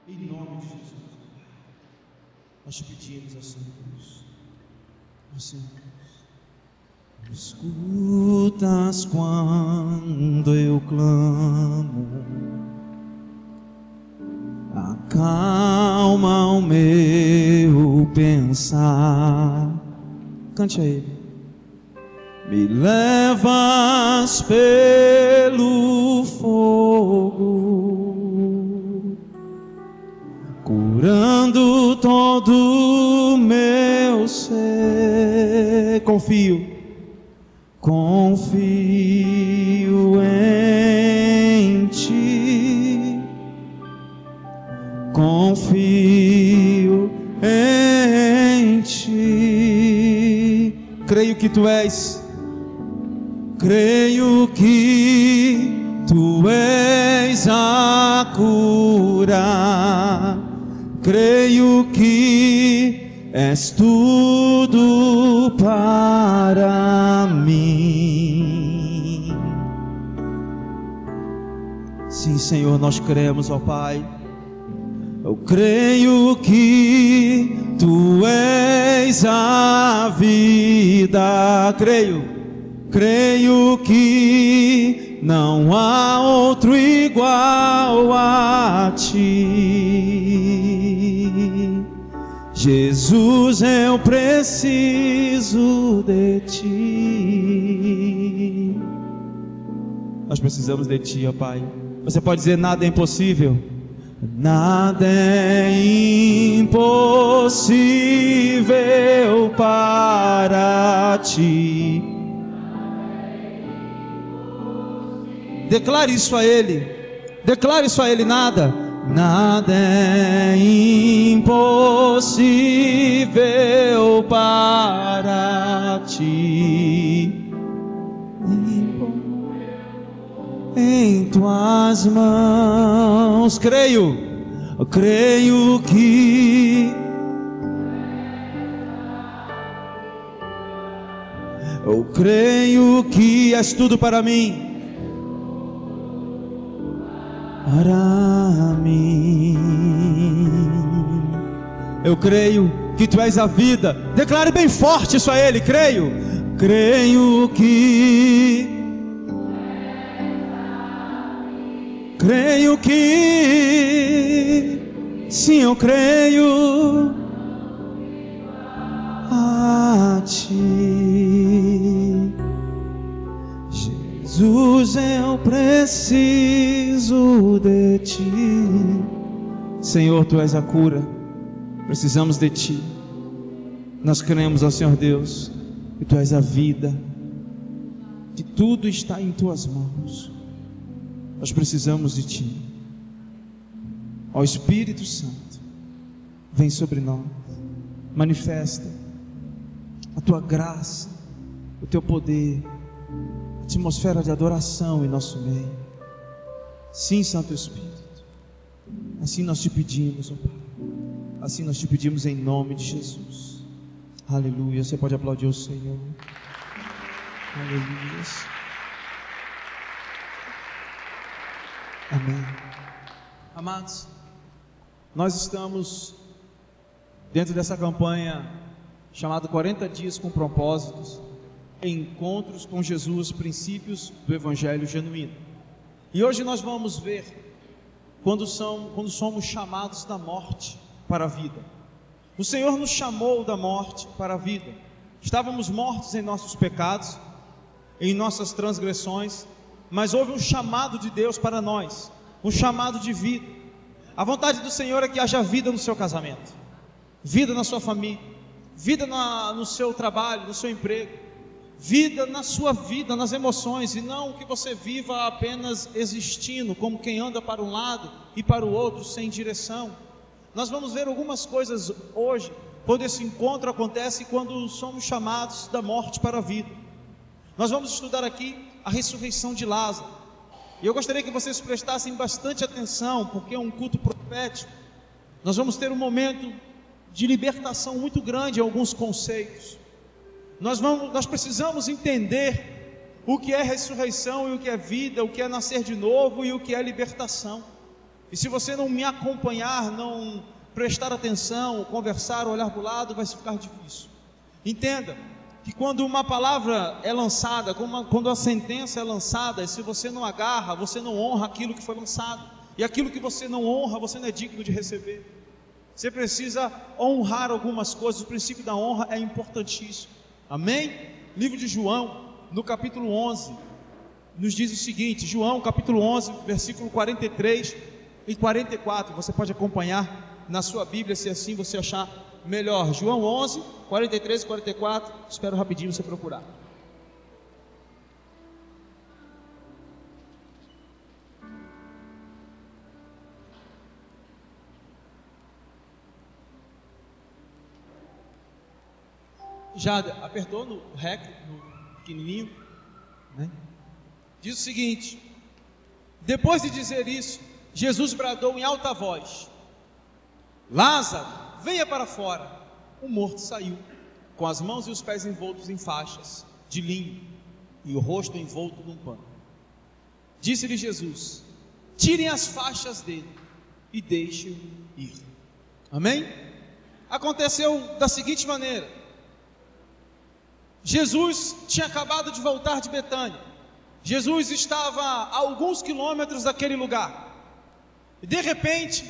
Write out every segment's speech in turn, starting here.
Em nome de Jesus, nós te pedimos, ó Senhor Deus, ó Senhor Deus, escutas quando eu clamo, acalma o meu pensar. Cante a Ele. Me levas pelo fogo, curando todo o meu ser. Confio em Ti, confio em Ti. Creio que Tu és a cura, creio que és tudo para mim. Sim, Senhor, nós cremos, ó Pai. Eu creio que Tu és a vida, creio que não há outro igual a Ti. Jesus, eu preciso de Ti. Nós precisamos de Ti, ó Pai. Você pode dizer: nada é impossível. Nada é impossível para Ti. Declare isso a Ele. Declare isso a Ele. Nada é impossível para Ti. Em Tuas mãos creio que eu creio que és tudo para mim. Para mim, eu creio que Tu és a vida. Declare bem forte isso a Ele. Creio que sim, eu creio a Ti. Jesus, eu preciso de Ti. Senhor, Tu és a cura. Precisamos de Ti. Nós cremos, ó Senhor Deus, que Tu és a vida, que tudo está em Tuas mãos. Nós precisamos de Ti. Ó Espírito Santo, vem sobre nós, manifesta a Tua graça, o Teu poder, a atmosfera de adoração em nosso meio. Sim, Santo Espírito, assim nós te pedimos, ó Pai, assim nós te pedimos em nome de Jesus. Aleluia. Você pode aplaudir o Senhor. Aleluia. Amém. Amados, nós estamos dentro dessa campanha chamada 40 Dias com Propósitos, Encontros com Jesus, Princípios do Evangelho Genuíno. E hoje nós vamos ver quando somos chamados da morte para a vida. O Senhor nos chamou da morte para a vida. Estávamos mortos em nossos pecados, em nossas transgressões, mas houve um chamado de Deus para nós, um chamado de vida. A vontade do Senhor é que haja vida no seu casamento, vida na sua família, vida no seu trabalho, no seu emprego, vida na sua vida, nas emoções, e não que você viva apenas existindo, como quem anda para um lado e para o outro sem direção. Nós vamos ver algumas coisas hoje, quando esse encontro acontece, quando somos chamados da morte para a vida. Nós vamos estudar aqui a ressurreição de Lázaro, e eu gostaria que vocês prestassem bastante atenção, porque é um culto profético. Nós vamos ter um momento de libertação muito grande em alguns conceitos. Nós precisamos entender o que é ressurreição e o que é vida, o que é nascer de novo e o que é libertação. E se você não me acompanhar, não prestar atenção, conversar, olhar para o lado, vai ficar difícil. Entenda que quando uma palavra é lançada, quando a sentença é lançada, se você não agarra, você não honra aquilo que foi lançado. E aquilo que você não honra, você não é digno de receber. Você precisa honrar algumas coisas. O princípio da honra é importantíssimo. Amém? Livro de João, no capítulo 11, nos diz o seguinte, João capítulo 11, versículo 43 e 44, você pode acompanhar na sua Bíblia, se assim você achar melhor. João 11, 43 e 44, espero rapidinho você procurar. Já apertou no REC, no pequenininho, né? Diz o seguinte: depois de dizer isso, Jesus bradou em alta voz: Lázaro, venha para fora. O morto saiu, com as mãos e os pés envoltos em faixas de linho e o rosto envolto num pano. Disse-lhe Jesus: tirem as faixas dele e deixem-o ir. Amém? Aconteceu da seguinte maneira: Jesus tinha acabado de voltar de Betânia. Jesus estava a alguns quilômetros daquele lugar. E de repente,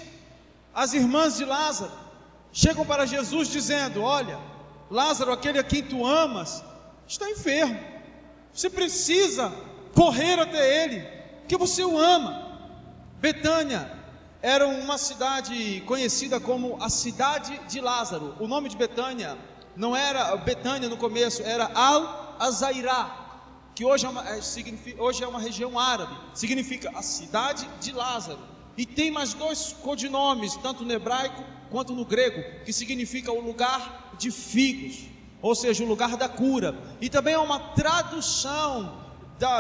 as irmãs de Lázaro chegam para Jesus dizendo: olha, Lázaro, aquele a quem tu amas, está enfermo. Você precisa correr até ele, porque você o ama. Betânia era uma cidade conhecida como a cidade de Lázaro. O nome de Betânia não era Betânia no começo, era Al-Azairá, que hoje é uma região árabe, significa a cidade de Lázaro. E tem mais dois codinomes, tanto no hebraico quanto no grego, que significa o lugar de figos, ou seja, o lugar da cura. E também é uma tradução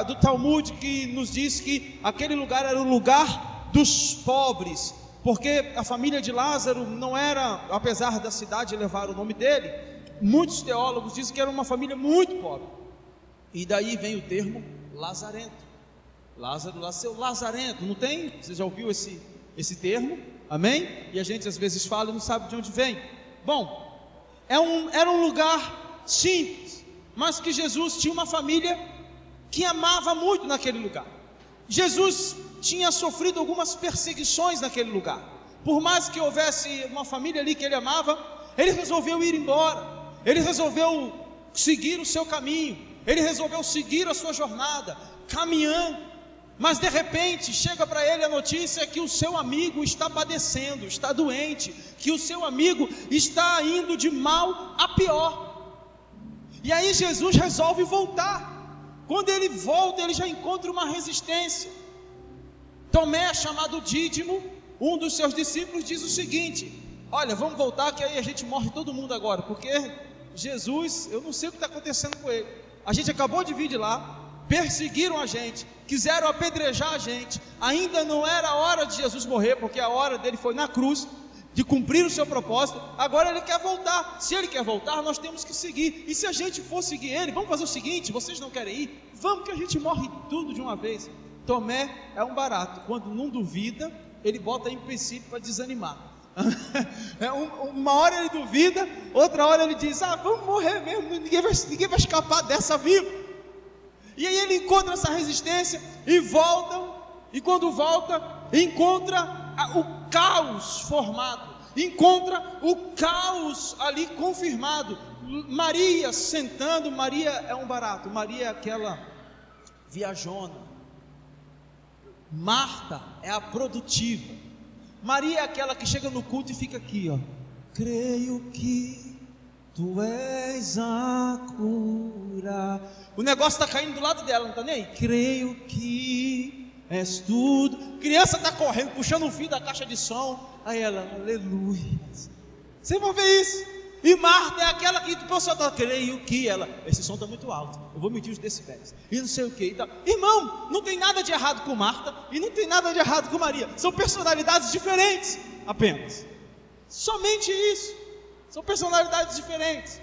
do Talmud que nos diz que aquele lugar era o lugar dos pobres, porque a família de Lázaro não era, apesar da cidade levar o nome dele, muitos teólogos dizem que era uma família muito pobre. E daí vem o termo lazarento. Lázaro nasceu lazarento, não tem? Você já ouviu esse termo? Amém? E a gente às vezes fala e não sabe de onde vem. Bom, era um lugar simples, mas que Jesus tinha uma família que amava muito naquele lugar. Jesus tinha sofrido algumas perseguições naquele lugar. Por mais que houvesse uma família ali que ele amava, ele resolveu ir embora. Ele resolveu seguir o seu caminho, ele resolveu seguir a sua jornada, caminhando. Mas de repente chega para ele a notícia que o seu amigo está padecendo, está doente, que o seu amigo está indo de mal a pior. E aí Jesus resolve voltar. Quando ele volta, ele já encontra uma resistência. Tomé, chamado Dídimo, um dos seus discípulos, diz o seguinte: olha, vamos voltar que aí a gente morre todo mundo agora, porque Jesus, eu não sei o que está acontecendo com ele. A gente acabou de vir de lá, perseguiram a gente, quiseram apedrejar a gente. Ainda não era a hora de Jesus morrer, porque a hora dele foi na cruz, de cumprir o seu propósito. Agora ele quer voltar. Se ele quer voltar, nós temos que seguir. E se a gente for seguir ele, vamos fazer o seguinte: vocês não querem ir? Vamos que a gente morre tudo de uma vez. Tomé é um barato. Quando não duvida, ele bota em princípio para desanimar. Uma hora ele duvida, outra hora ele diz: vamos morrer mesmo, ninguém vai escapar dessa vivo. E aí ele encontra essa resistência e volta. E quando volta, encontra o caos formado, encontra o caos ali confirmado. Maria sentando. Maria é um barato. Maria é aquela viajona. Marta é a produtiva. Maria é aquela que chega no culto e fica aqui, ó. Creio que tu és a cura. O negócio está caindo do lado dela, não está nem aí? Creio que és tudo. Criança está correndo, puxando um fio da caixa de som. Aí ela, aleluia. Vocês vão ver isso. E Marta é aquela que o pessoal está, creio que ela, esse som está muito alto, eu vou medir os decibéis, e não sei o que e tal. Irmão, não tem nada de errado com Marta, e não tem nada de errado com Maria. São personalidades diferentes, apenas. Somente isso. São personalidades diferentes.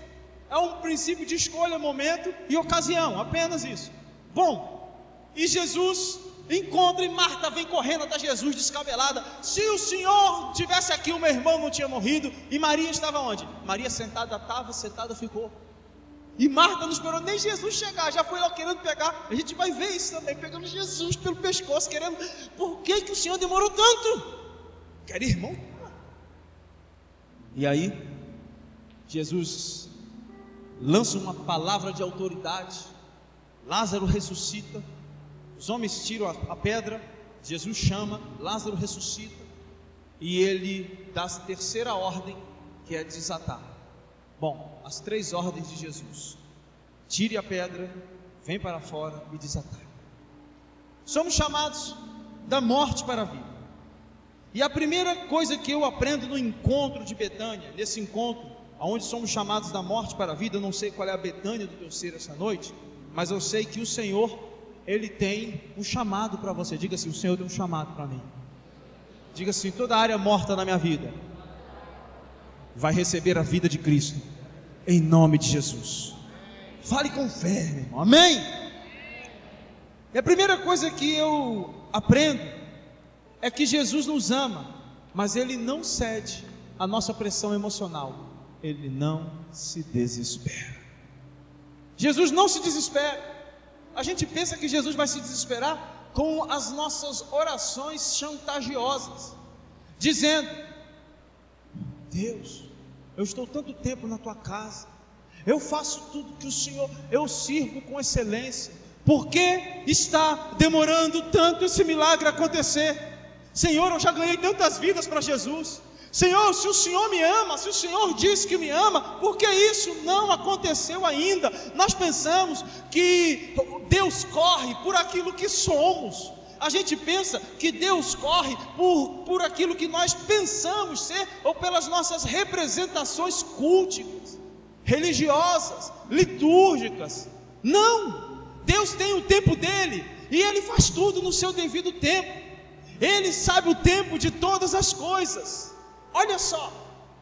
É um princípio de escolha, momento e ocasião, apenas isso. Bom, e Jesus encontra e Marta vem correndo até Jesus descabelada. Se o Senhor tivesse aqui, o meu irmão não tinha morrido. E Maria estava onde? Maria sentada ficou. E Marta não esperou nem Jesus chegar, já foi lá querendo pegar. A gente vai ver isso também, pegando Jesus pelo pescoço, querendo. Por que o Senhor demorou tanto? Quer irmão? E aí Jesus lança uma palavra de autoridade. Lázaro ressuscita. Os homens tiram a pedra. Jesus chama, Lázaro ressuscita. E ele dá a terceira ordem, que é desatar. Bom, as 3 ordens de Jesus: tire a pedra, vem para fora e desatar. Somos chamados da morte para a vida. E a primeira coisa que eu aprendo no encontro de Betânia, nesse encontro onde somos chamados da morte para a vida, eu não sei qual é a Betânia do teu ser essa noite, mas eu sei que o Senhor, Ele tem um chamado para você. Diga assim: o Senhor tem um chamado para mim. Diga assim: toda área morta na minha vida vai receber a vida de Cristo, em nome de Jesus. Fale com fé, meu irmão. Amém? E a primeira coisa que eu aprendo é que Jesus nos ama, mas Ele não cede à nossa pressão emocional. Ele não se desespera. Jesus não se desespera. A gente pensa que Jesus vai se desesperar com as nossas orações chantagiosas, dizendo: Deus, eu estou tanto tempo na tua casa, eu faço tudo que o Senhor, eu sirvo com excelência, por que está demorando tanto esse milagre acontecer? Senhor, eu já ganhei tantas vidas para Jesus. Senhor, se o Senhor me ama, se o Senhor disse que me ama, por que isso não aconteceu ainda? Nós pensamos que Deus corre por aquilo que somos. A gente pensa que Deus corre por aquilo que nós pensamos ser, ou pelas nossas representações culticas, religiosas, litúrgicas. Não! Deus tem o tempo dele, e Ele faz tudo no seu devido tempo. Ele sabe o tempo de todas as coisas. Olha só,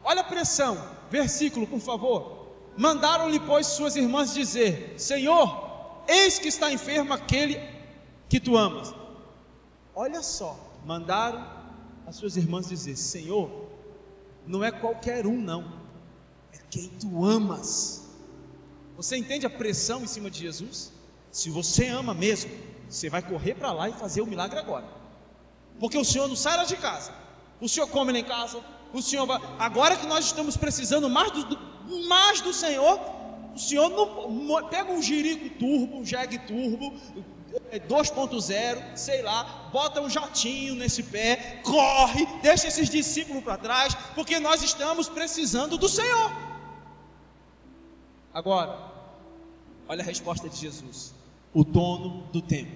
olha a pressão. Versículo, por favor. Mandaram-lhe, pois, suas irmãs dizer: Senhor, eis que está enfermo aquele que tu amas. Olha só, mandaram as suas irmãs dizer: Senhor, não é qualquer um não, é quem tu amas. Você entende a pressão em cima de Jesus? Se você ama mesmo, você vai correr para lá e fazer o milagre agora. Porque o Senhor não sai lá de casa, o Senhor come lá em casa, o Senhor vai. Agora que nós estamos precisando mais do Senhor, o Senhor não pega um Jerico Turbo, um Jeg Turbo 2.0, sei lá, bota um jatinho nesse pé, corre, deixa esses discípulos para trás, porque nós estamos precisando do Senhor. Agora, olha a resposta de Jesus, o dono do tempo.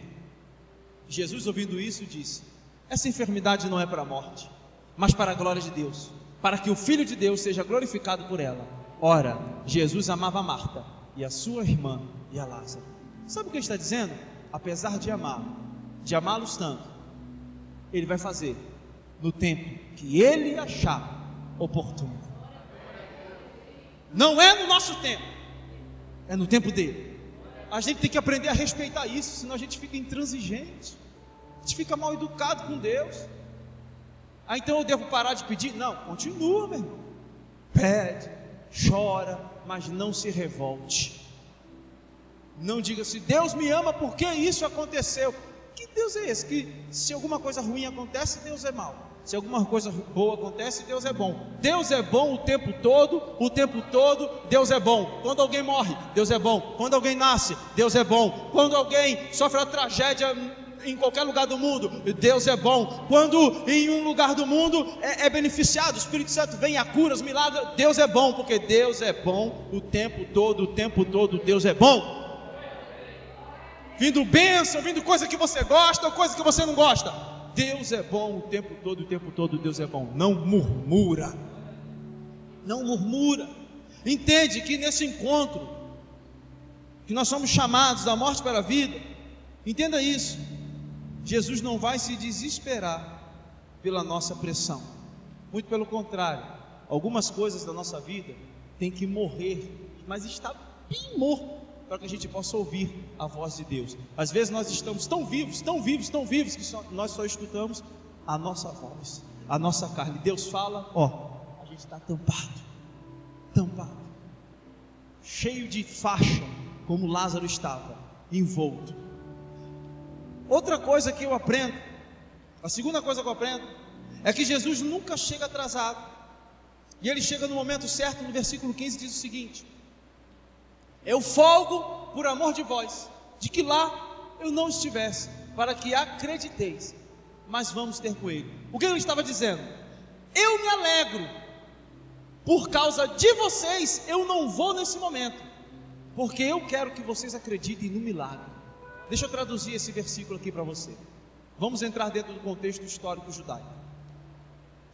Jesus, ouvindo isso, disse: essa enfermidade não é para a morte, mas para a glória de Deus, para que o Filho de Deus seja glorificado por ela. Ora, Jesus amava Marta e a sua irmã e a Lázaro. Sabe o que ele está dizendo? Apesar de amá-los tanto, Ele vai fazer no tempo que Ele achar oportuno. Não é no nosso tempo, é no tempo dele. A gente tem que aprender a respeitar isso, senão a gente fica intransigente, a gente fica mal educado com Deus. Então eu devo parar de pedir? Não, continua, meu irmão. Pede, chora, mas não se revolte. Não diga assim: Deus me ama porque isso aconteceu. Que Deus é esse? Que se alguma coisa ruim acontece, Deus é mau. Se alguma coisa boa acontece, Deus é bom. Deus é bom o tempo todo Deus é bom. Quando alguém morre, Deus é bom. Quando alguém nasce, Deus é bom. Quando alguém sofre uma tragédia em qualquer lugar do mundo, Deus é bom. Quando em um lugar do mundo é beneficiado, o Espírito Santo vem a cura, os milagres, Deus é bom, porque Deus é bom o tempo todo Deus é bom. Vindo bênção, vindo coisa que você gosta ou coisa que você não gosta, Deus é bom o tempo todo Deus é bom. Não murmura, não murmura. Entende que nesse encontro, que nós somos chamados da morte para a vida, entenda isso. Jesus não vai se desesperar pela nossa pressão, muito pelo contrário. Algumas coisas da nossa vida tem que morrer, mas está bem morto, para que a gente possa ouvir a voz de Deus. Às vezes nós estamos tão vivos, que nós só escutamos a nossa voz, a nossa carne. Deus fala, a gente está tampado, cheio de faixa, como Lázaro estava, envolto. Outra coisa que eu aprendo, a segunda coisa que eu aprendo, é que Jesus nunca chega atrasado, e Ele chega no momento certo. No versículo 15 diz o seguinte: eu folgo por amor de vós, de que lá eu não estivesse, para que acrediteis, mas vamos ter com Ele. O que Ele estava dizendo? Eu me alegro, por causa de vocês eu não vou nesse momento, porque eu quero que vocês acreditem no milagre. Deixa eu traduzir esse versículo aqui para você. Vamos entrar dentro do contexto histórico judaico.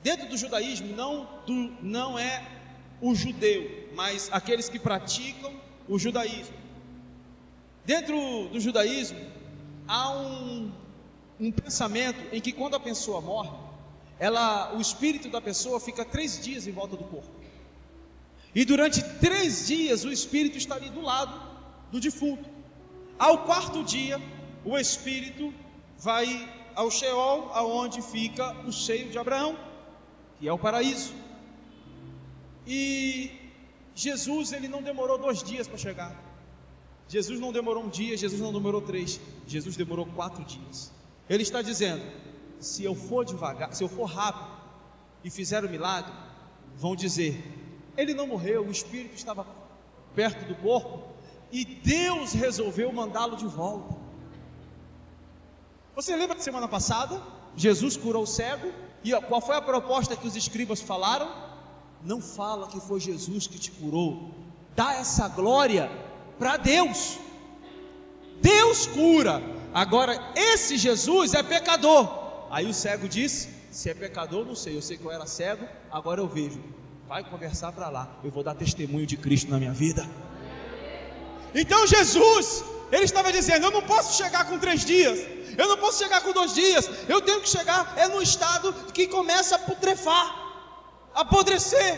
Dentro do judaísmo não é o judeu, mas aqueles que praticam o judaísmo. Dentro do judaísmo há um pensamento em que quando a pessoa morre, o espírito da pessoa fica 3 dias em volta do corpo, e durante 3 dias o espírito está ali do lado do defunto. Ao 4º dia, o espírito vai ao Sheol, aonde fica o seio de Abraão, que é o paraíso. E Jesus, ele não demorou 2 dias para chegar. Jesus não demorou 1 dia, Jesus não demorou 3, Jesus demorou 4 dias. Ele está dizendo: se eu for devagar, se eu for rápido e fizer o milagre, vão dizer, ele não morreu, o espírito estava perto do corpo e Deus resolveu mandá-lo de volta. Você lembra da semana passada? Jesus curou o cego, e qual foi a proposta que os escribas falaram? Não fala que foi Jesus que te curou, dá essa glória para Deus. Deus cura, agora esse Jesus é pecador. Aí o cego disse: se é pecador, não sei, eu sei que eu era cego, agora eu vejo. Vai conversar para lá, eu vou dar testemunho de Cristo na minha vida. Então Jesus, ele estava dizendo: eu não posso chegar com 3 dias, eu não posso chegar com 2 dias, eu tenho que chegar no estado que começa a putrefar, a apodrecer.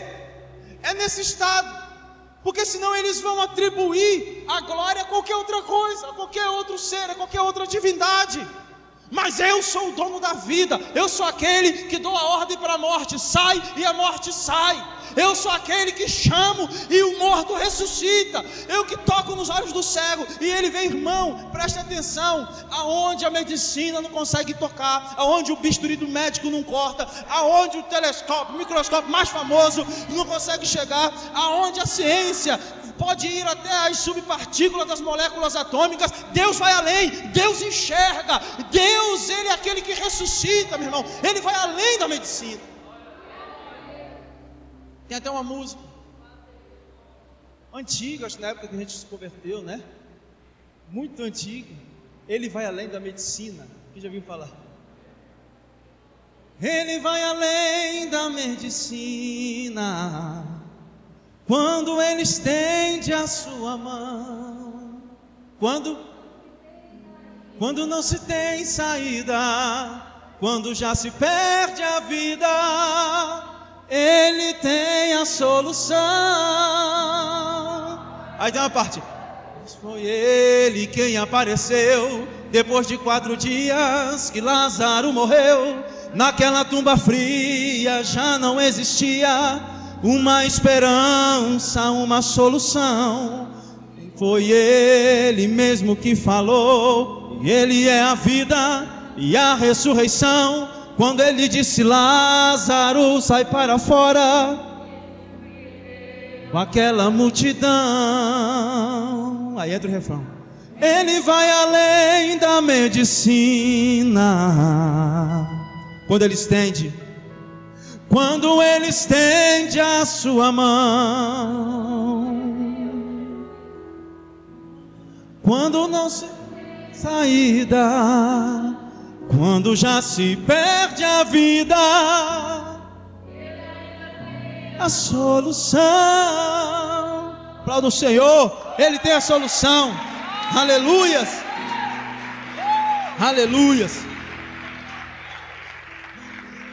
É nesse estado, porque senão eles vão atribuir a glória a qualquer outra coisa, a qualquer outro ser, a qualquer outra divindade. Mas eu sou o dono da vida, eu sou aquele que dou a ordem para a morte, sai, e a morte sai. Eu sou aquele que chamo e o morto ressuscita. Eu que toco nos olhos do cego e ele vem. Irmão, preste atenção, aonde a medicina não consegue tocar, aonde o bisturi do médico não corta, aonde o telescópio, o microscópio mais famoso não consegue chegar, aonde a ciência pode ir até as subpartículas das moléculas atômicas, Deus vai além, Deus enxerga, Deus, ele é aquele que ressuscita, meu irmão, ele vai além da medicina. Tem até uma música antiga, acho que na época que a gente se converteu, né? Muito antiga. Ele vai além da medicina. Quem já viu falar? Ele vai além da medicina, quando ele estende a sua mão. Quando não se tem saída, quando já se perde a vida, ele tem a solução. Aí tem uma parte: mas foi ele quem apareceu depois de 4 dias que Lázaro morreu. Naquela tumba fria já não existia uma esperança, uma solução. Foi ele mesmo que falou, e ele é a vida e a ressurreição. Quando ele disse: Lázaro, sai para fora, com aquela multidão. Aí entra o refrão: ele vai além da medicina. Quando ele estende a sua mão, quando não se saída, quando já se perde a vida, a solução. Aplauda o Senhor, Ele tem a solução. Aleluias, aleluias.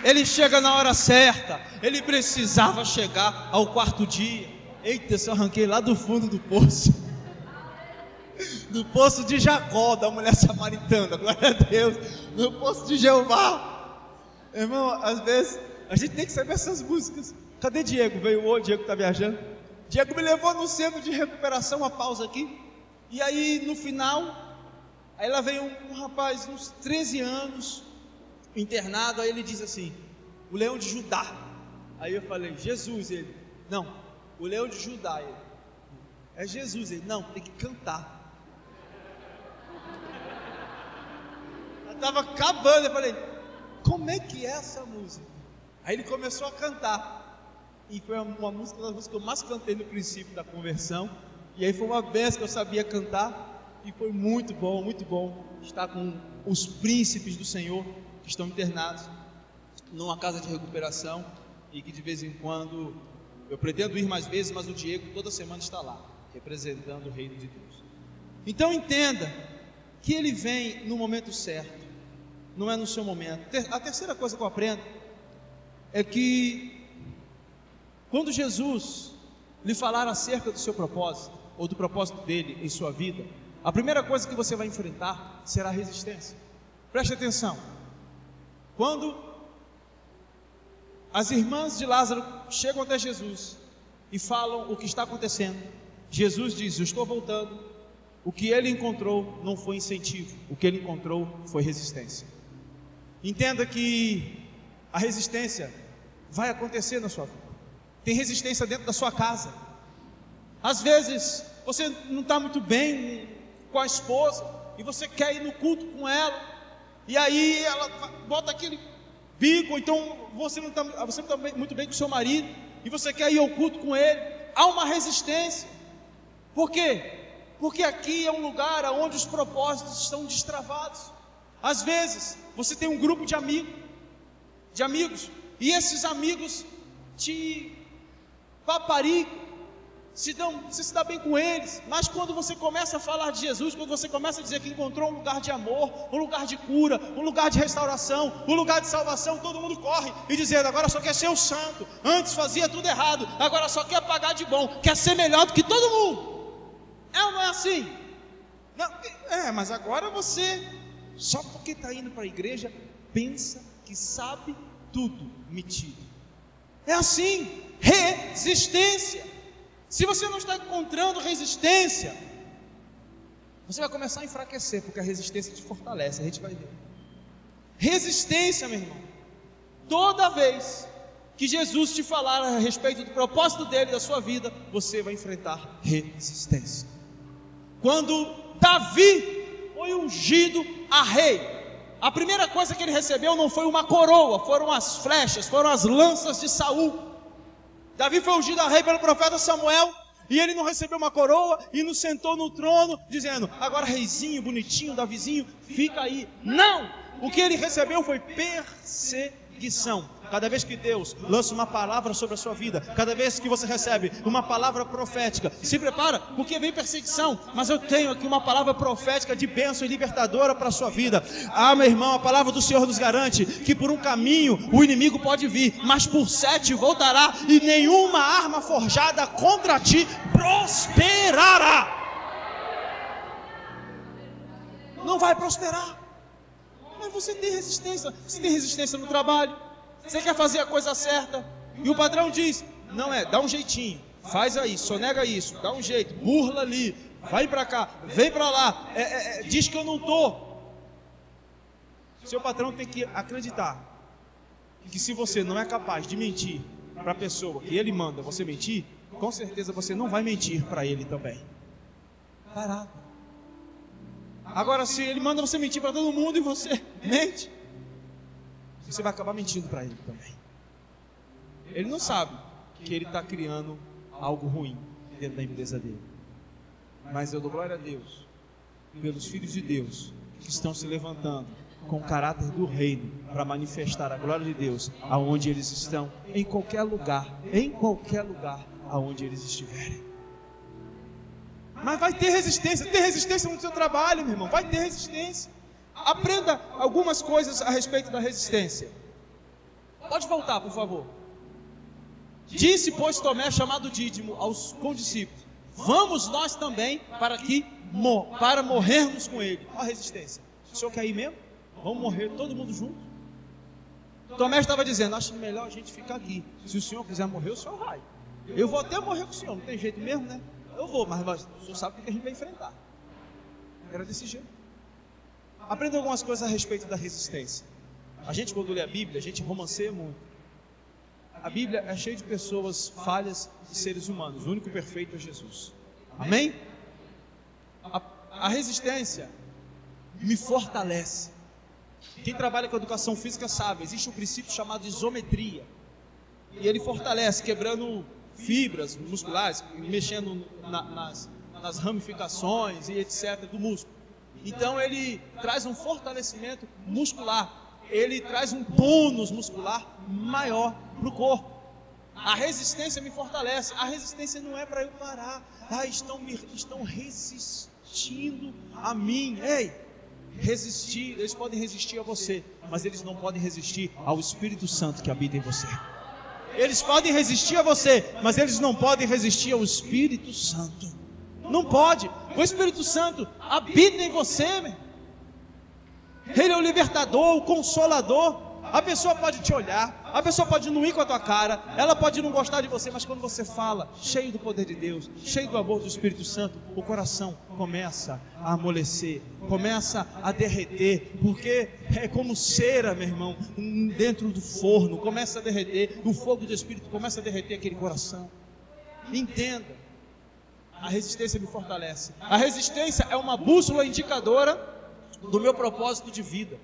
Ele chega na hora certa. Ele precisava chegar ao 4º dia. Eita, se eu arranquei lá do fundo do poço. no poço de Jacó, da mulher samaritana, glória a Deus, no poço de Jeová. Irmão, às vezes a gente tem que saber essas músicas. Cadê Diego? Veio hoje, Diego está viajando. Diego me levou no centro de recuperação, uma pausa aqui. E aí no final, aí lá veio um rapaz, uns 13 anos, internado. Aí ele diz assim: o leão de Judá. Aí eu falei: Jesus. Ele: não, o leão de Judá. Ele: é Jesus. Ele: não, tem que cantar. Eu estava acabando. Eu falei: como é que é essa música? Aí ele começou a cantar. E foi uma música das músicas que eu mais cantei no princípio da conversão. E aí foi uma vez que eu sabia cantar. E foi muito bom estar com os príncipes do Senhor que estão internados numa casa de recuperação. E que de vez em quando eu pretendo ir mais vezes, mas o Diego toda semana está lá, representando o reino de Deus. Então entenda que ele vem no momento certo, não é no seu momento. A terceira coisa que eu aprendo é que quando Jesus lhe falar acerca do seu propósito, ou do propósito dele em sua vida, a primeira coisa que você vai enfrentar será a resistência. Preste atenção. Quando as irmãs de Lázaro chegam até Jesus e falam o que está acontecendo, Jesus diz: eu estou voltando. O que ele encontrou não foi incentivo, o que ele encontrou foi resistência. Entenda que a resistência vai acontecer na sua vida. Tem resistência dentro da sua casa. Às vezes você não está muito bem com a esposa e você quer ir no culto com ela, e aí ela bota aquele bico. Então você não está muito bem com o seu marido e você quer ir ao culto com ele. Há uma resistência. Por quê? Porque aqui é um lugar onde os propósitos estão destravados. Às vezes você tem um grupo de amigos, e esses amigos te paparicam, você se dá bem com eles, mas quando você começa a falar de Jesus, quando você começa a dizer que encontrou um lugar de amor, um lugar de cura, um lugar de restauração, um lugar de salvação, todo mundo corre e dizendo: agora só quer ser o santo, antes fazia tudo errado, agora só quer pagar de bom, quer ser melhor do que todo mundo. É ou não é assim? Não, mas agora você, só porque está indo para a igreja, pensa que sabe tudo. Metido. É assim. Resistência. Se você não está encontrando resistência, você vai começar a enfraquecer, porque a resistência te fortalece. A gente vai ver. Resistência, meu irmão. Toda vez que Jesus te falar a respeito do propósito dele, da sua vida, você vai enfrentar resistência. Quando Davi foi ungido a rei, a primeira coisa que ele recebeu não foi uma coroa, foram as flechas, foram as lanças de Saul. Davi foi ungido a rei pelo profeta Samuel, e ele não recebeu uma coroa e não sentou no trono dizendo: agora reizinho, bonitinho, Davizinho, fica aí. Não! O que ele recebeu foi perseguição. Cada vez que Deus lança uma palavra sobre a sua vida, cada vez que você recebe uma palavra profética, se prepara, porque vem perseguição. Mas eu tenho aqui uma palavra profética de bênção e libertadora para a sua vida. Meu irmão, a palavra do Senhor nos garante que por um caminho o inimigo pode vir, mas por 7 voltará, e nenhuma arma forjada contra ti prosperará. Não vai prosperar. Mas você tem resistência. Você tem resistência no trabalho. Você quer fazer a coisa certa, e o patrão diz: não, dá um jeitinho, faz aí, sonega isso, dá um jeito, burla ali, vai para cá, vem para lá, diz que eu não estou. Seu patrão tem que acreditar que se você não é capaz de mentir para a pessoa que ele manda você mentir, com certeza você não vai mentir para ele também. Parado. Agora, se ele manda você mentir para todo mundo e você mente, você vai acabar mentindo para ele também. Ele não sabe que ele está criando algo ruim dentro da empresa dele. Mas eu dou glória a Deus pelos filhos de Deus que estão se levantando com o caráter do reino para manifestar a glória de Deus aonde eles estão, em qualquer lugar aonde eles estiverem. Mas vai ter resistência. Tem resistência no seu trabalho, meu irmão. Vai ter resistência. Aprenda algumas coisas a respeito da resistência. Pode voltar, por favor. Disse, pois, Tomé, chamado Dídimo, aos condiscípulos: vamos nós também para morrermos com ele. Olha a resistência. O senhor quer ir mesmo? Vamos morrer todo mundo junto? Tomé estava dizendo, acho melhor a gente ficar aqui. Se o senhor quiser morrer, o senhor vai. Eu vou até morrer com o senhor, não tem jeito mesmo, né? Eu vou, mas o senhor sabe o que a gente vai enfrentar. Era desse jeito. Aprenda algumas coisas a respeito da resistência. A gente, quando lê a Bíblia, a gente romanceia muito. A Bíblia é cheia de pessoas falhas e seres humanos. O único perfeito é Jesus. Amém? A resistência me fortalece. Quem trabalha com educação física sabe, existe um princípio chamado isometria. E ele fortalece, quebrando fibras musculares, mexendo nas ramificações e etc. do músculo. Então ele traz um fortalecimento muscular. Ele traz um tônus muscular maior para o corpo. A resistência me fortalece. A resistência não é para eu parar. Estão resistindo a mim. Ei, resistir, eles podem resistir a você, mas eles não podem resistir ao Espírito Santo que habita em você. Eles podem resistir a você, mas eles não podem resistir ao Espírito Santo. Não pode. O Espírito Santo habita em você, meu. Ele é o libertador, o consolador. A pessoa pode te olhar, a pessoa pode não ir com a tua cara, ela pode não gostar de você, mas quando você fala, cheio do poder de Deus, cheio do amor do Espírito Santo, o coração começa a amolecer, começa a derreter, porque é como cera, meu irmão, dentro do forno, começa a derreter, o fogo do Espírito começa a derreter aquele coração. Entenda, a resistência me fortalece. A resistência é uma bússola indicadora do meu propósito de vida.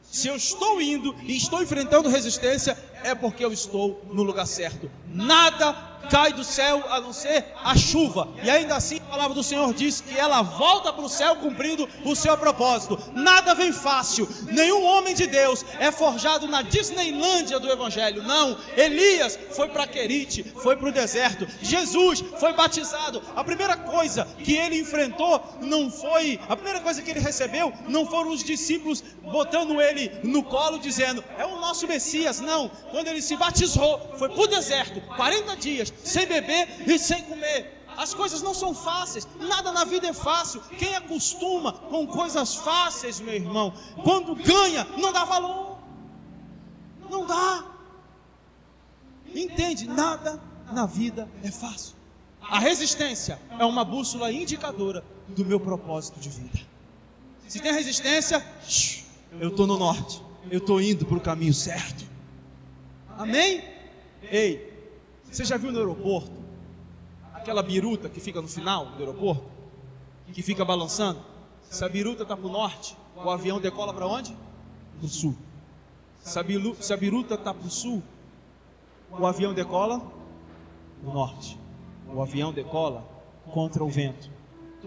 Se eu estou indo e estou enfrentando resistência, é porque eu estou no lugar certo. Nada cai do céu a não ser a chuva, e ainda assim a palavra do Senhor diz que ela volta para o céu cumprindo o seu propósito. Nada vem fácil. Nenhum homem de Deus é forjado na Disneylândia do Evangelho. Não, Elias foi para Querite, foi para o deserto. Jesus foi batizado. A primeira coisa que ele enfrentou não foi, a primeira coisa que ele recebeu não foram os discípulos botando ele no colo dizendo, é o nosso Messias. Não, quando ele se batizou, foi para o deserto, 40 dias, sem beber e sem comer. As coisas não são fáceis, nada na vida é fácil. Quem acostuma com coisas fáceis, meu irmão, quando ganha, não dá valor. Não dá. Entende? Nada na vida é fácil. A resistência é uma bússola indicadora do meu propósito de vida. Se tem resistência, eu estou no norte, eu estou indo para o caminho certo. Amém? Ei, você já viu no aeroporto aquela biruta que fica no final do aeroporto, que fica balançando? Se a biruta está para o norte, o avião decola para onde? Para o sul. Se a biruta está para o sul, o avião decola para o norte. O avião decola contra o vento.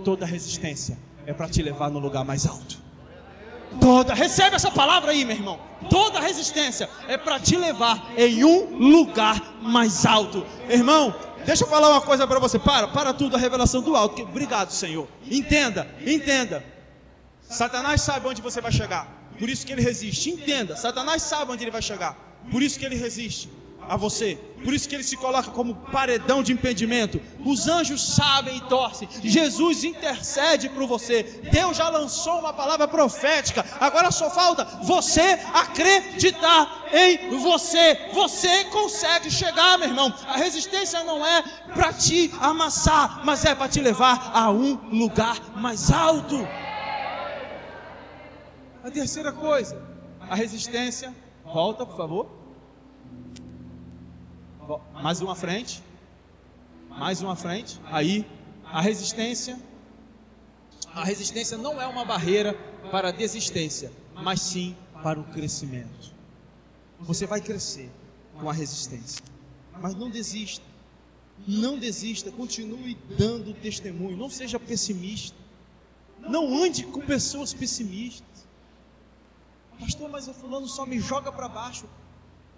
Toda resistência é para te levar no lugar mais alto. Recebe essa palavra aí, meu irmão. Toda resistência é para te levar em um lugar mais alto. Irmão, deixa eu falar uma coisa para você. Para tudo, a revelação do alto. Obrigado, Senhor. Entenda. Satanás sabe onde você vai chegar, por isso que ele resiste. Entenda, Satanás sabe onde ele vai chegar, por isso que ele resiste a você, por isso que ele se coloca como paredão de impedimento. Os anjos sabem e torcem. Jesus intercede por você. Deus já lançou uma palavra profética. Agora só falta você acreditar em você. Você consegue chegar, meu irmão. A resistência não é para te amassar, mas é para te levar a um lugar mais alto. A terceira coisa, a resistência, volta por favor. Mais uma frente. Aí, a resistência não é uma barreira para a desistência, mas sim para o crescimento. Você vai crescer com a resistência, mas não desista. Não desista, continue dando testemunho. Não seja pessimista. Não ande com pessoas pessimistas. Pastor, mas o fulano só me joga para baixo.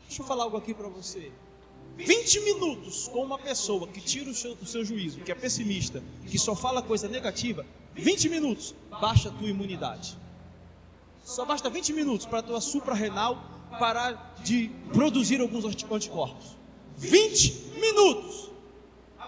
Deixa eu falar algo aqui para você. 20 minutos com uma pessoa que tira o seu juízo, que é pessimista, que só fala coisa negativa, 20 minutos, baixa a tua imunidade. Só basta 20 minutos para a tua suprarrenal parar de produzir alguns anticorpos. 20 minutos.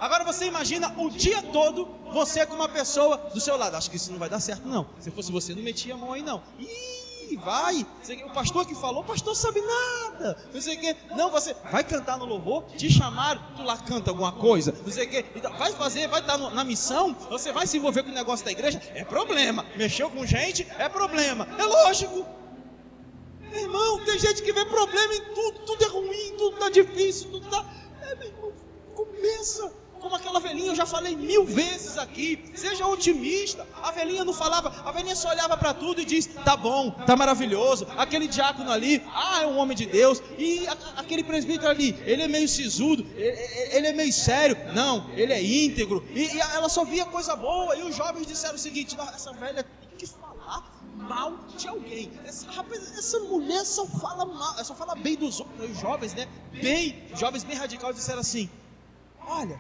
Agora você imagina o dia todo você com uma pessoa do seu lado. Acho que isso não vai dar certo, não. Se fosse você, não metia a mão aí, não. Ih, vai. O pastor que falou, o pastor sabe nada. Não sei o quê. Não, você vai cantar no louvor, te chamaram, tu lá canta alguma coisa. Não sei o quê. Então, vai fazer, vai estar na missão, você vai se envolver com o negócio da igreja. É problema. Mexeu com gente, é problema. É lógico. Irmão, tem gente que vê problema em tudo. Tudo é ruim, tudo está difícil, tudo está... meu irmão, começa como aquela velhinha, eu já falei 1000 vezes aqui, seja otimista. A velhinha não falava, a velhinha só olhava para tudo e diz, tá bom, tá maravilhoso, aquele diácono ali, é um homem de Deus, e aquele presbítero ali, ele é meio sisudo, ele é meio sério, não, ele é íntegro, e ela só via coisa boa, e os jovens disseram o seguinte, essa velha tem que falar mal de alguém, essa mulher só fala mal, só fala bem dos outros. Os jovens, né, jovens bem radicais disseram assim, olha,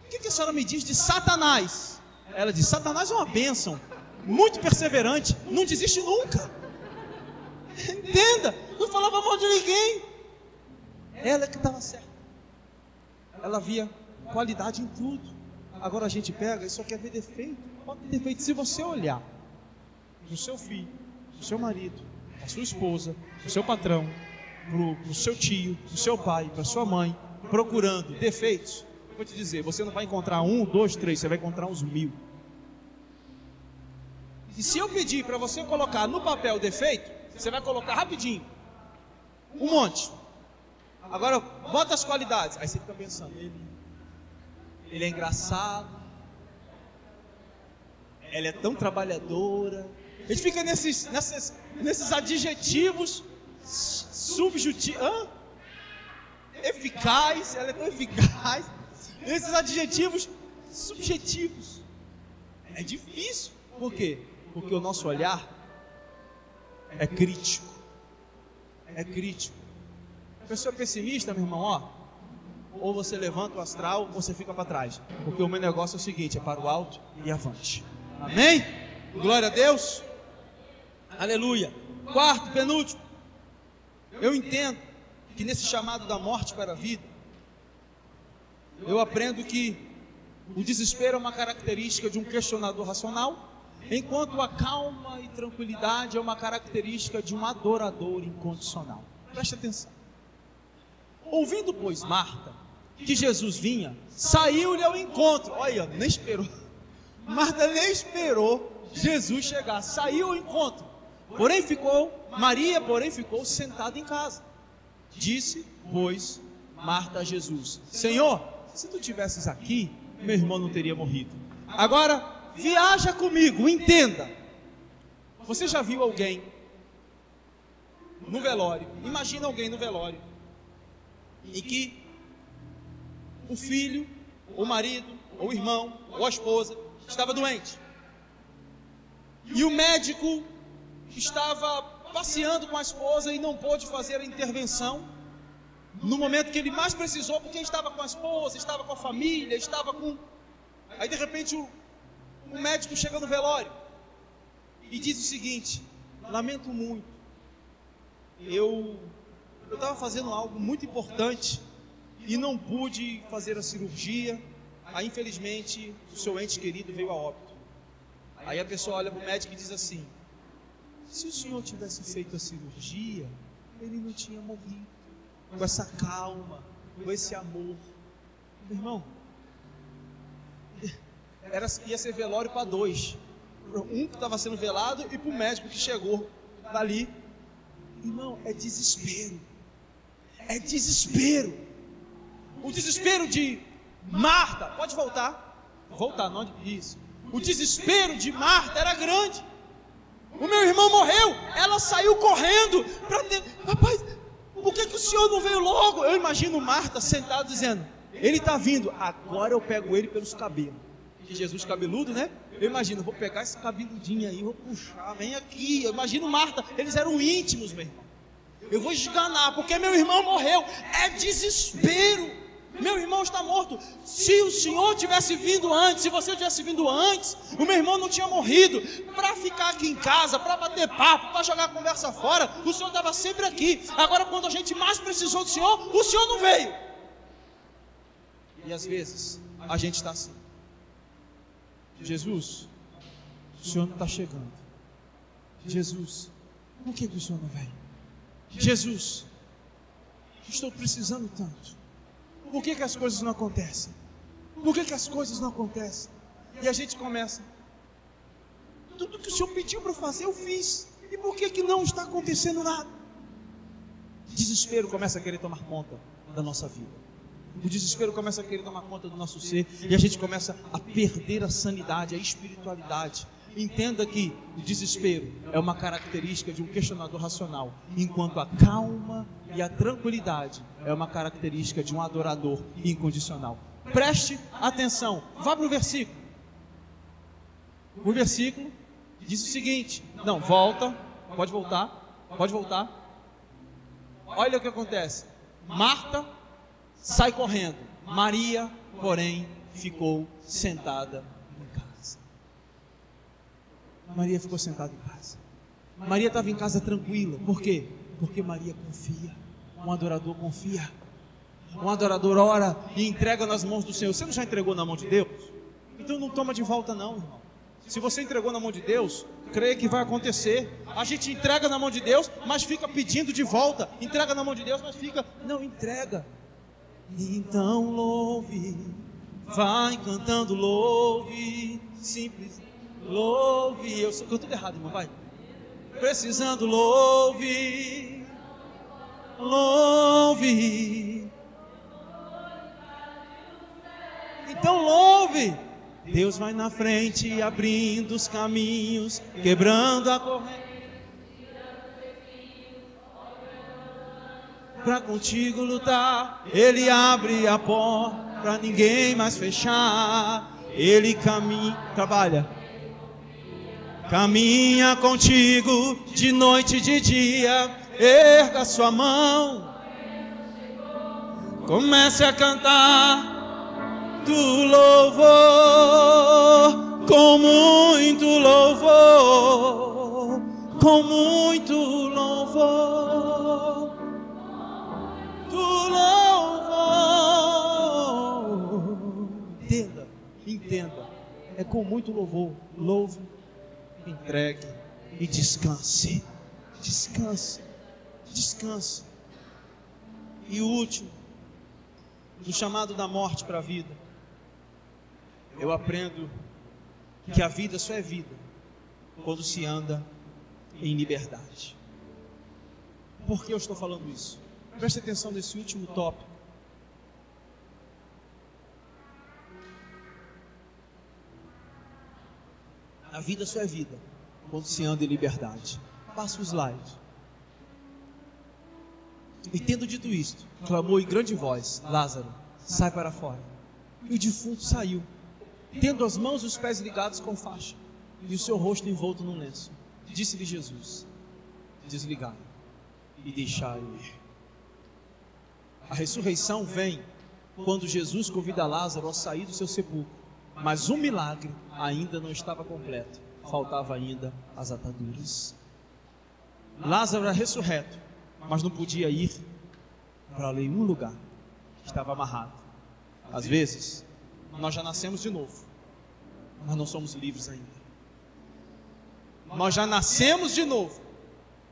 o que a senhora me diz de Satanás? Ela diz, Satanás é uma bênção, muito perseverante, não desiste nunca. Entenda, não falava mal de ninguém. Ela que estava certa. Ela via qualidade em tudo. Agora a gente pega e só quer ver defeito. Pode ter defeito. Se você olhar para o seu filho, para o seu marido, para a sua esposa, para o seu patrão, para o seu tio, para o seu pai, para a sua mãe, procurando defeitos, vou te dizer, você não vai encontrar 1, 2, 3, você vai encontrar uns 1000. E se eu pedir para você colocar no papel defeito, você vai colocar rapidinho um monte. Agora bota as qualidades. Aí você fica pensando, ele é engraçado, ela é tão trabalhadora. A gente fica nesses adjetivos subjetivos, eficaz, ela é tão eficaz. Esses adjetivos subjetivos. É difícil. Por quê? Porque o nosso olhar é crítico. É crítico. A pessoa pessimista, meu irmão, ou você levanta o astral, ou você fica para trás. Porque o meu negócio é o seguinte, é para o alto e avante. Amém? Glória a Deus. Aleluia. Quarto, penúltimo. Eu entendo que nesse chamado da morte para a vida, eu aprendo que o desespero é uma característica de um questionador racional, enquanto a calma e tranquilidade é uma característica de um adorador incondicional. Preste atenção. Ouvindo, pois, Marta, que Jesus vinha, saiu-lhe ao encontro. Olha, nem esperou. Marta nem esperou Jesus chegar, saiu ao encontro. Maria, porém, ficou sentada em casa. Disse, pois, Marta a Jesus, Senhor, se tu tivesses aqui, meu irmão não teria morrido. Agora, viaja comigo, entenda. Você já viu alguém no velório? Imagina alguém no velório em que o filho, o marido, ou o irmão, ou a esposa estava doente. E o médico estava passeando com a esposa e não pôde fazer a intervenção no momento que ele mais precisou, porque estava com a esposa, estava com a família, estava com... Aí de repente o médico chega no velório e diz o seguinte, lamento muito, eu estava fazendo algo muito importante e não pude fazer a cirurgia, aí infelizmente o seu ente querido veio a óbito. Aí a pessoa olha para o médico e diz assim, se o senhor tivesse feito a cirurgia, ele não tinha morrido. Com essa calma, com esse amor. Meu irmão, ia ser velório para 2. Um que estava sendo velado e para o médico que chegou dali. Irmão, é desespero. É desespero. O desespero de Marta, pode voltar. Voltar, não isso. O desespero de Marta era grande. O meu irmão morreu, ela saiu correndo para ter... Rapaz, por que o senhor não veio logo? Eu imagino Marta sentada dizendo, ele está vindo, agora eu pego ele pelos cabelos. Que Jesus cabeludo, né? Eu imagino, vou pegar esse cabeludinho aí, vou puxar, vem aqui. Eu imagino Marta, eles eram íntimos, meu irmão. Eu vou esganar, porque meu irmão morreu. É desespero. Meu irmão está morto. Se o senhor tivesse vindo antes, se você tivesse vindo antes, o meu irmão não tinha morrido. Para ficar aqui em casa, para bater papo, para jogar a conversa fora, o senhor estava sempre aqui. Agora, quando a gente mais precisou do senhor, o senhor não veio. E às vezes, a gente está assim: Jesus, o Senhor não está chegando. Jesus, por que o Senhor não vem? Jesus, estou precisando tanto. Por que as coisas não acontecem? Por que as coisas não acontecem? E a gente começa: tudo que o Senhor pediu para fazer, eu fiz. E por que não está acontecendo nada? O desespero começa a querer tomar conta da nossa vida. O desespero começa a querer tomar conta do nosso ser. E a gente começa a perder a sanidade, a espiritualidade. Entenda que o desespero é uma característica de um questionador racional, enquanto a calma e a tranquilidade é uma característica de um adorador incondicional. Preste atenção, vá para o versículo. O versículo diz o seguinte: não, volta, pode voltar. Olha o que acontece. Marta sai correndo, Maria, porém, ficou sentada em casa. Maria ficou sentada em casa. Maria estava em casa tranquila. Por quê? Porque Maria confia. Um adorador confia. Um adorador ora e entrega nas mãos do Senhor. Você não já entregou na mão de Deus? Então não toma de volta não, irmão. Se você entregou na mão de Deus, creia que vai acontecer. A gente entrega na mão de Deus, mas fica pedindo de volta. Entrega na mão de Deus, mas fica, não entrega. Então louve, vai cantando louve, simples, louve. Eu canto tudo errado, irmão, vai. Precisando louve, louve. Então louve. Deus vai na frente, abrindo os caminhos, quebrando a corrente, para contigo lutar. Ele abre a porta para ninguém mais fechar. Ele caminha contigo de noite e de dia. Erga sua mão, comece a cantar do louvor, com muito louvor, com muito louvor, do louvor. Entenda, é com muito louvor. Louve, entregue e descanse. E o último, do chamado da morte para a vida, eu aprendo que a vida só é vida quando se anda em liberdade. Por que eu estou falando isso? Preste atenção nesse último tópico. A vida só é vida quando se anda em liberdade. Passa o slide. E tendo dito isto, clamou em grande voz: Lázaro, sai para fora. E o defunto saiu, tendo as mãos e os pés ligados com faixa, e o seu rosto envolto num lenço. Disse-lhe Jesus: desligai e deixai-o ir. A ressurreição vem quando Jesus convida Lázaro a sair do seu sepulcro, mas o milagre ainda não estava completo, faltava ainda as ataduras. Lázaro era ressurreto, mas não podia ir para nenhum lugar, estava amarrado. Às vezes, nós já nascemos de novo, mas não somos livres ainda. Nós já nascemos de novo,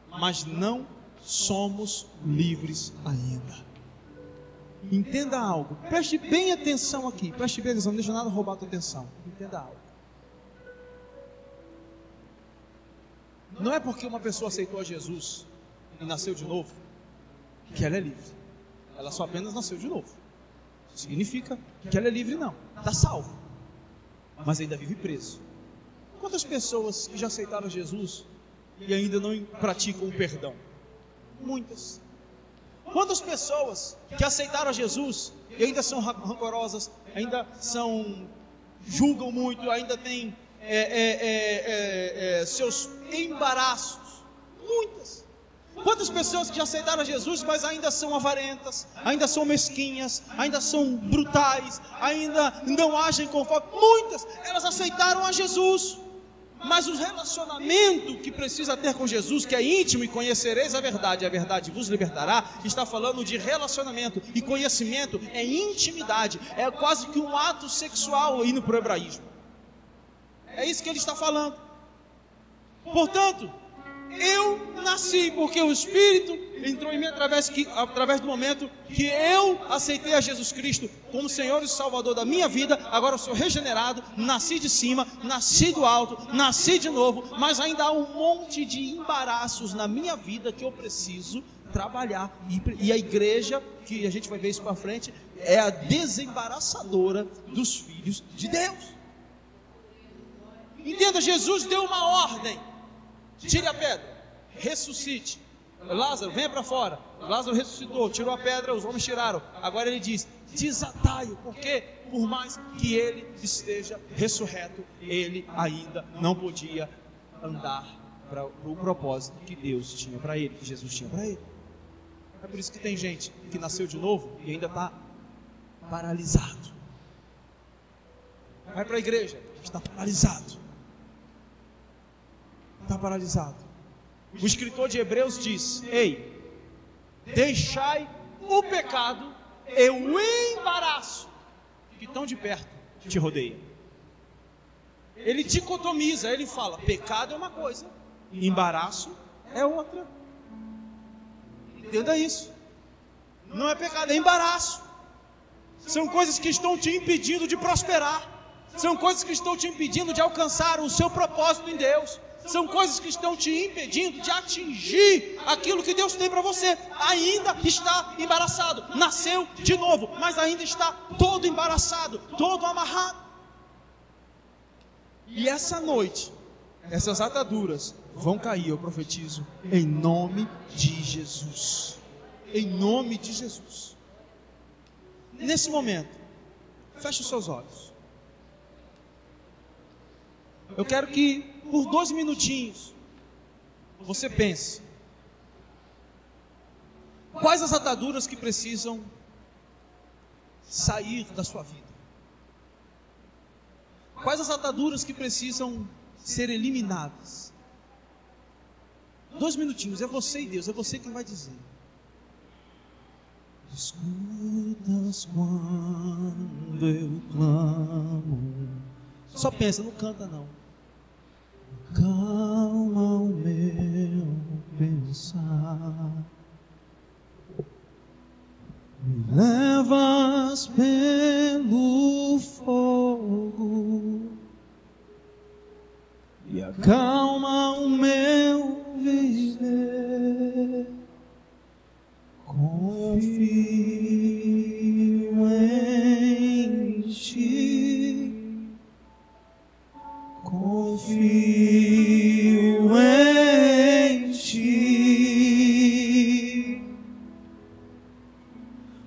mas não somos livres ainda. Entenda algo, preste bem atenção aqui, preste bem atenção, não deixa nada roubar a tua atenção. Entenda algo. Não é porque uma pessoa aceitou a Jesus e nasceu de novo que ela é livre. Ela só apenas nasceu de novo. Significa que ela é livre, não. Está salvo, mas ainda vive preso. Quantas pessoas que já aceitaram Jesus e ainda não praticam o perdão? Muitas. Quantas pessoas que aceitaram a Jesus e ainda são rancorosas, ainda julgam muito, ainda têm seus embaraços? Muitas. Quantas pessoas que já aceitaram a Jesus, mas ainda são avarentas, ainda são mesquinhas, ainda são brutais, ainda não agem conforme? Muitas, elas aceitaram a Jesus, Mas o relacionamento que precisa ter com Jesus, que é íntimo, e conhecereis a verdade vos libertará, está falando de relacionamento. E conhecimento é intimidade, é quase que um ato sexual indo para o hebraísmo. É isso que ele está falando. Portanto, eu nasci porque o Espírito entrou em mim através do momento que eu aceitei a Jesus Cristo como Senhor e Salvador da minha vida. Agora eu sou regenerado, nasci de cima, nasci do alto, nasci de novo, mas ainda há um monte de embaraços na minha vida que eu preciso trabalhar. E a igreja, que a gente vai ver isso para frente, é a desembaraçadora dos filhos de Deus. Entenda, Jesus deu uma ordem: tire a pedra, ressuscite. Lázaro, venha para fora. Lázaro ressuscitou, tirou a pedra, os homens tiraram. Agora ele diz: desatai-o, porque por mais que ele esteja ressurreto, ele ainda não podia andar para o propósito que Deus tinha para ele, que Jesus tinha para ele. É por isso que tem gente que nasceu de novo e ainda está paralisado. Vai para a igreja, está paralisado. Está paralisado. O escritor de Hebreus diz: ei, deixai o pecado e o embaraço que tão de perto te rodeia. Ele dicotomiza, ele fala: pecado é uma coisa, embaraço é outra. Entenda isso. Não é pecado, é embaraço. São coisas que estão te impedindo de prosperar. São coisas que estão te impedindo de alcançar o seu propósito em Deus. São coisas que estão te impedindo de atingir aquilo que Deus tem para você. Ainda está embaraçado. Nasceu de novo, mas ainda está todo embaraçado, todo amarrado. E essa noite, essas ataduras vão cair, eu profetizo, em nome de Jesus. Em nome de Jesus. Nesse momento, feche os seus olhos. Eu quero que, por 2 minutinhos, você pense: quais as ataduras que precisam sair da sua vida? Quais as ataduras que precisam ser eliminadas? 2 minutinhos, é você e Deus, é você quem vai dizer. Escutas quando eu clamo. Só pensa, não canta não. Calma o meu pensar, me levas pelo fogo e acalma o meu viver. Confio em ti, confio em ti.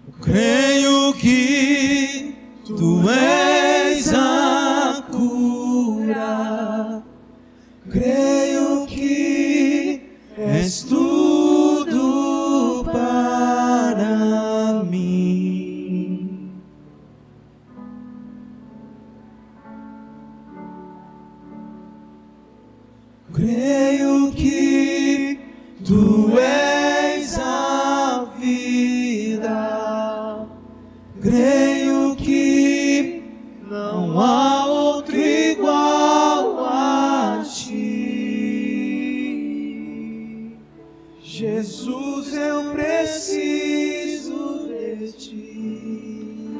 Eu creio que tu és a cura, creio que és tudo para mim. Creio que tu és a vida, creio que não há outro igual a ti. Jesus, eu preciso de ti.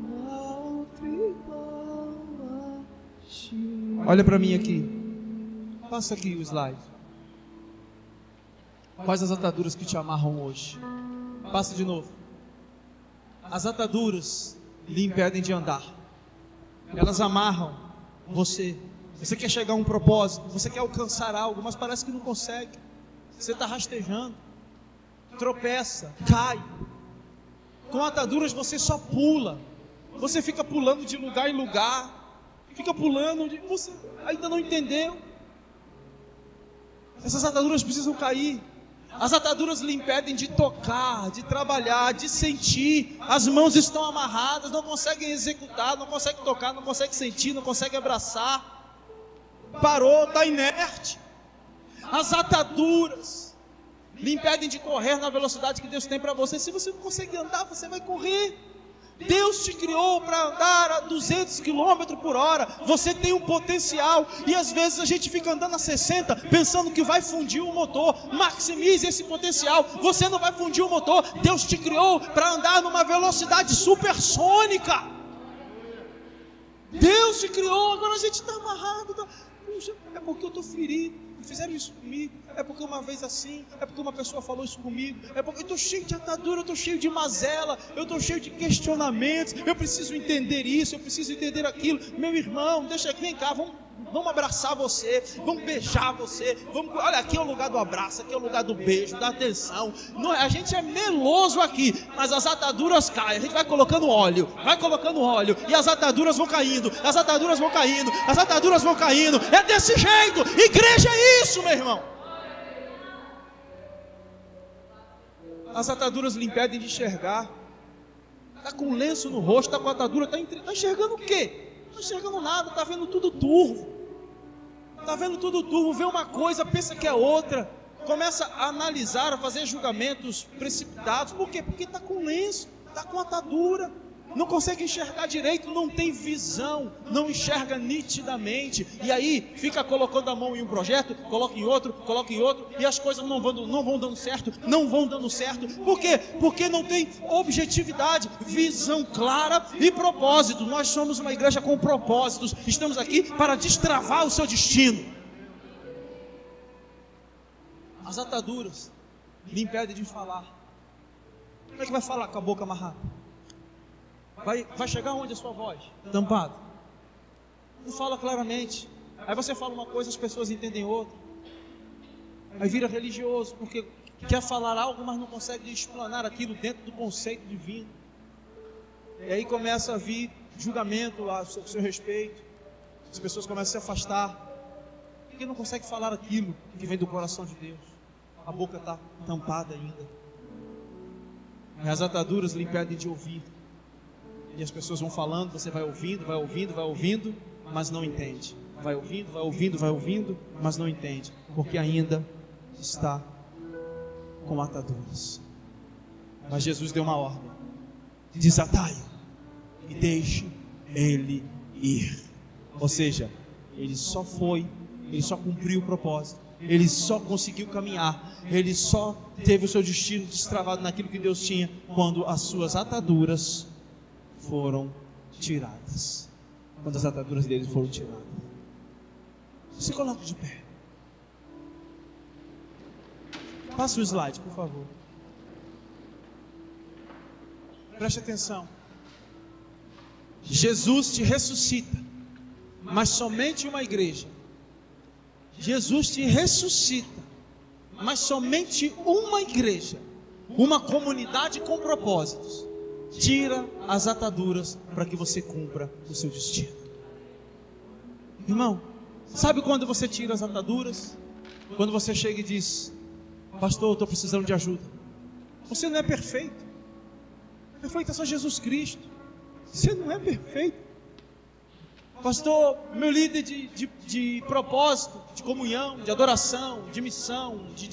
Não há outro igual a ti. Olha para mim aqui. Passa aqui o slide. Quais as ataduras que te amarram hoje? Passa de novo. As ataduras lhe impedem de andar. Elas amarram você. Você quer chegar a um propósito, você quer alcançar algo, mas parece que não consegue. Você está rastejando, tropeça, cai. Com ataduras você só pula. Você fica pulando de lugar em lugar. Fica pulando, você ainda não entendeu. Essas ataduras precisam cair. As ataduras lhe impedem de tocar, de trabalhar, de sentir. As mãos estão amarradas, não conseguem executar, não conseguem tocar, não conseguem sentir, não conseguem abraçar. Parou, está inerte. As ataduras lhe impedem de correr na velocidade que Deus tem para você. Se você não consegue andar, você vai correr. Deus te criou para andar a 200 km por hora. Você tem um potencial. E às vezes a gente fica andando a 60 pensando que vai fundir o motor. Maximize esse potencial. Você não vai fundir o motor. Deus te criou para andar numa velocidade supersônica. Deus te criou. Agora a gente está amarrado. Puxa, é porque eu estou ferido. Fizeram isso comigo, é porque uma vez assim, é porque uma pessoa falou isso comigo, é porque eu estou cheio de atadura, eu estou cheio de mazela, eu estou cheio de questionamentos, eu preciso entender isso, eu preciso entender aquilo. Meu irmão, deixa aqui, vem cá, vamos abraçar você, vamos beijar você, olha, aqui é o lugar do abraço, aqui é o lugar do beijo, da atenção. Não, a gente é meloso aqui, mas as ataduras caem, a gente vai colocando óleo, e as ataduras vão caindo, as ataduras vão caindo, as ataduras vão caindo. É desse jeito, igreja é isso, meu irmão. As ataduras lhe impedem de enxergar. Está com um lenço no rosto, está com a atadura, está enxergando o quê? Não está enxergando nada, está vendo tudo turvo. Vê uma coisa, pensa que é outra. Começa a analisar, a fazer julgamentos precipitados. Por quê? Porque está com lenço, está com atadura. Não consegue enxergar direito, não tem visão, não enxerga nitidamente. E aí fica colocando a mão em um projeto, coloca em outro, e as coisas não vão dando certo. Por quê? Porque não tem objetividade, visão clara e propósito. Nós somos uma igreja com propósitos. Estamos aqui para destravar o seu destino. As ataduras lhe impedem de falar. Como é que vai falar com a boca amarrada? Vai chegar onde a sua voz? Tampado. Não fala claramente. Aí você fala uma coisa, as pessoas entendem outra. Aí vira religioso, porque quer falar algo, mas não consegue explanar aquilo dentro do conceito divino. E aí começa a vir julgamento a seu respeito. As pessoas começam a se afastar, porque não consegue falar aquilo que vem do coração de Deus. A boca está tampada ainda. E as ataduras lhe impedem de ouvir. E as pessoas vão falando, você vai ouvindo, mas não entende. Vai ouvindo, mas não entende. Porque ainda está com ataduras. Mas Jesus deu uma ordem: desatai-o e deixe ele ir. Ou seja, ele só cumpriu o propósito, ele só conseguiu caminhar, ele só teve o seu destino destravado naquilo que Deus tinha, quando as suas ataduras foram tiradas. Quando as ataduras dele foram tiradas. Se coloque de pé. Passa o slide, por favor. Preste atenção. Jesus te ressuscita, mas somente uma igreja. Jesus te ressuscita, mas somente uma igreja, uma comunidade com propósitos, tira as ataduras para que você cumpra o seu destino. Irmão, sabe quando você tira as ataduras? Quando você chega e diz: pastor, eu estou precisando de ajuda. Você não é perfeito. Perfeito é só Jesus Cristo. Você não é perfeito. Pastor, meu líder de propósito, de comunhão, de adoração, de missão, de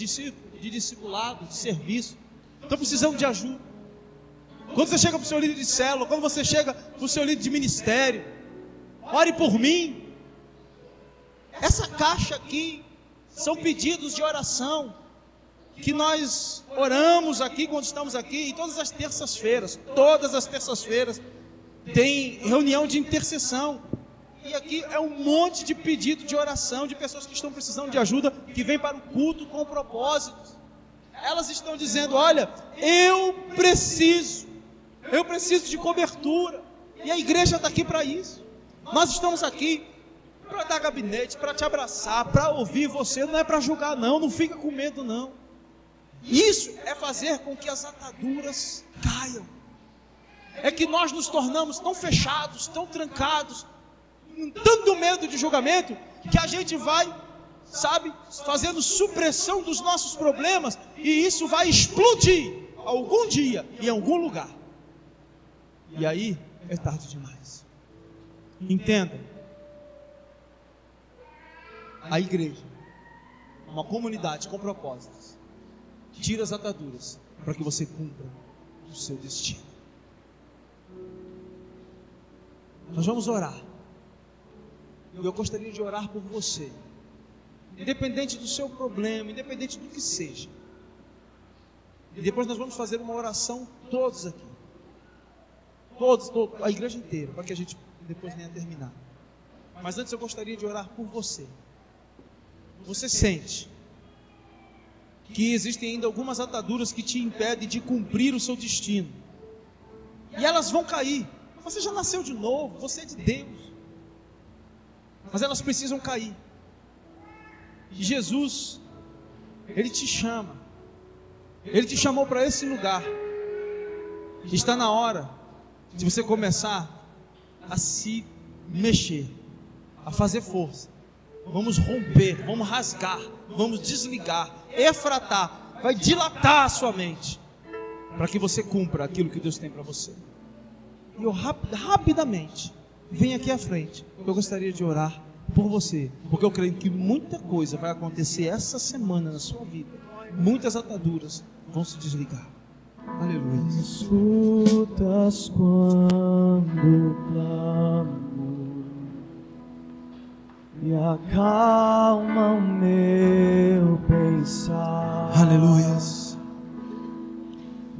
discipulado, de serviço, estou precisando de ajuda. Quando você chega para o seu líder de célula, quando você chega para o seu líder de ministério, ore por mim. Essa caixa aqui são pedidos de oração que nós oramos aqui quando estamos aqui. E todas as terças-feiras tem reunião de intercessão. E aqui é um monte de pedido de oração de pessoas que estão precisando de ajuda, que vêm para o culto com propósitos. Elas estão dizendo: olha, eu preciso de cobertura. E a igreja está aqui para isso. Nós estamos aqui para dar gabinete, para te abraçar, para ouvir você. Não é para julgar não fica com medo não. Isso é fazer com que as ataduras caiam. É que nós nos tornamos tão fechados, tão trancados, com tanto medo de julgamento, que a gente vai sabe, fazendo supressão dos nossos problemas, e isso vai explodir algum dia, em algum lugar. E aí, é tarde demais. Entenda. A igreja, uma comunidade com propósitos, tira as ataduras para que você cumpra o seu destino. Nós vamos orar. E eu gostaria de orar por você, independente do seu problema, independente do que seja. E depois nós vamos fazer uma oração todos aqui, todos, a igreja inteira, para que a gente depois venha terminar. Mas antes eu gostaria de orar por você. Você sente que existem ainda algumas ataduras que te impedem de cumprir o seu destino, e elas vão cair. Você já nasceu de novo, você é de Deus, mas elas precisam cair. E Jesus, Ele te chama, Ele te chamou para esse lugar. Está na hora de você começar a se mexer, a fazer força. Vamos romper, vamos rasgar, vamos desligar. Efratar, vai dilatar a sua mente, para que você cumpra aquilo que Deus tem para você. E eu rapidamente venho aqui à frente. Eu gostaria de orar por você, porque eu creio que muita coisa vai acontecer essa semana na sua vida. Muitas ataduras vão se desligar. Aleluia. Me escutas quando clamo e acalma o meu pensar. Aleluias.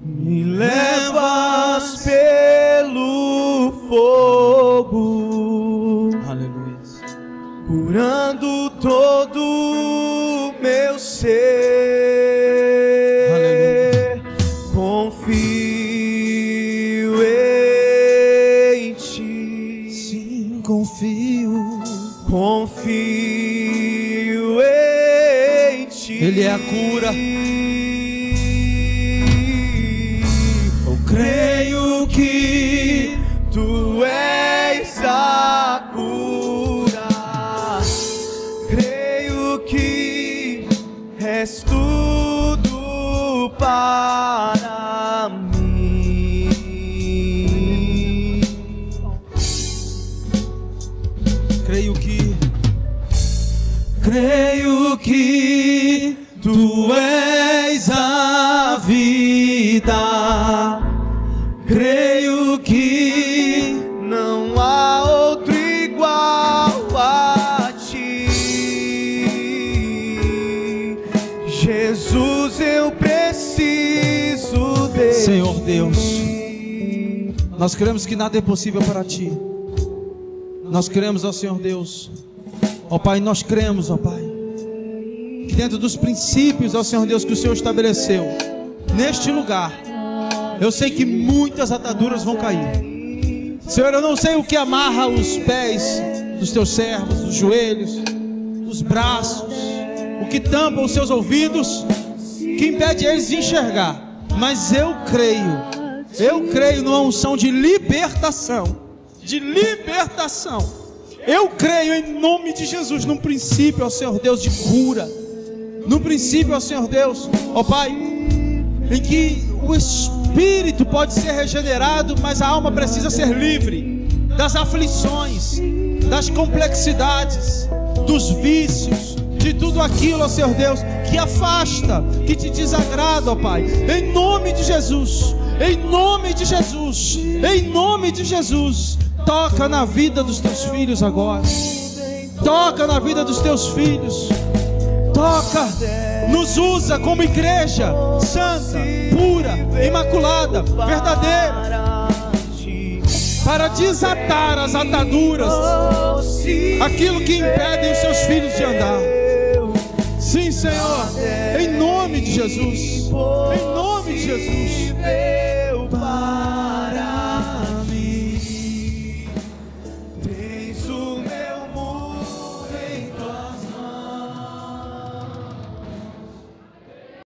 Me levas pelo fogo. Aleluias. Curando todo o meu ser. Aleluia. Confio em ti. Sim, confio. Confio em ti. Ele é a cura. Eu creio que tu és a cura. Creio que és tudo para mim. Creio que tu és a vida. Creio que não há outro igual a ti. Jesus, eu preciso de ti. Senhor Deus, nós cremos que nada é possível para ti. Nós cremos, ó Senhor Deus, ó Pai, nós cremos, ó Pai, que dentro dos princípios, ó Senhor Deus, que o Senhor estabeleceu neste lugar, eu sei que muitas ataduras vão cair. Senhor, eu não sei o que amarra os pés dos teus servos, os joelhos, os braços, o que tampa os seus ouvidos, que impede eles de enxergar, mas eu creio numa unção de libertação, eu creio em nome de Jesus, num princípio, ó Senhor Deus, de cura, no princípio, ó Senhor Deus, ó Pai, em que o espírito pode ser regenerado, mas a alma precisa ser livre das aflições, das complexidades, dos vícios, de tudo aquilo, ó Senhor Deus, que afasta, que te desagrada, ó Pai, em nome de Jesus, em nome de Jesus, em nome de Jesus. Toca na vida dos teus filhos agora, toca na vida dos teus filhos, toca, nos usa como igreja santa, pura, imaculada, verdadeira, para desatar as ataduras, aquilo que impede os seus filhos de andar. Sim, Senhor, em nome de Jesus, em nome de Jesus.